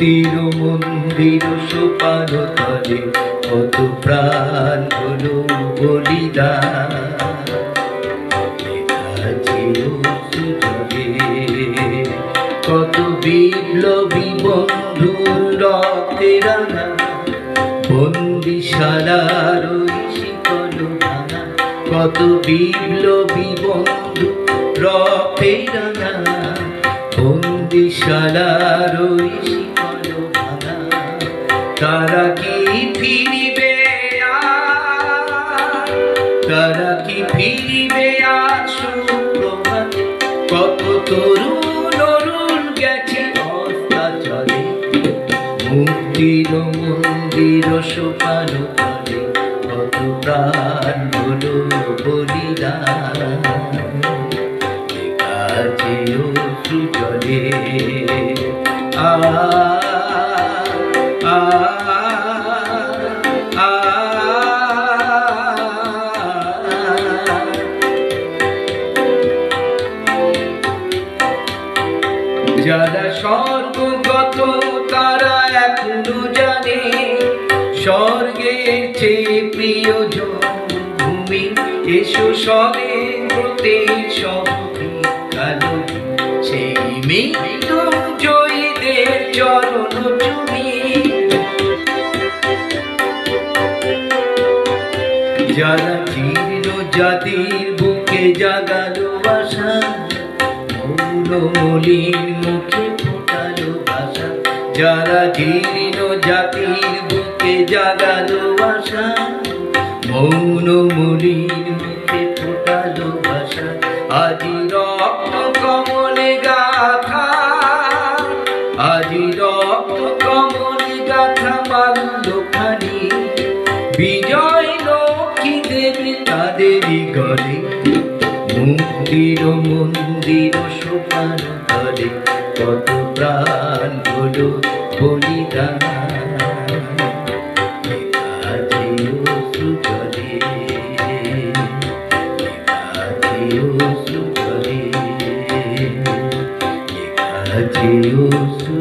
মুক্তির মন্দির সোপান তলে কত প্রাণ হলো বলিদান। কত বিপ্লবী বন্ধুর রক্তে রাঙা বন্দিশালার ওই শিকল ভাঙা। কত বিপ্লবী বন্ধু রক্তে রাঙা বন্দিশালার ওই শিকল ভাঙা। তারা কি ফিরিবে আর, তারা কি ফিরিবে আর সুপ্রভাতে? কত তরুণ অরুণ গেছে অস্তাচলে মুক্তির মন্দির সোপান তলে কত প্রাণ হলো বলিদান। কাজে অশ্রু জলে আ আ আ যারা স্বর্গগত তারা এখনো জানে স্বর্গের চেয়ে প্রিয় জন্মভূমি। এসো সবে হতে কালো সেই মৃত্যুঞ্জয়ীদের চরণ চুমি। যারা জীর্ণ জাতির বুকে জাগালো আশা মলিন মুখে ফোটালো ভাষা। যারা জীর্ণ জাতির বুকে জাগালো আশা মৌন মলিন মুখে ফোটালো ভাষা। আজি রক্ত কমলে গাথা, আজি রক্ত কমলে গাথা বাল্যখানি বিজয় লক্ষ্মী দেবে তাদেরই গলে মুক্তির মন্দির সোপান তলে কত প্রাণ হলো বলিদান। কাজে অশ্রু জলে, কাজে অশ্রু জলে, কাজে অশ্রু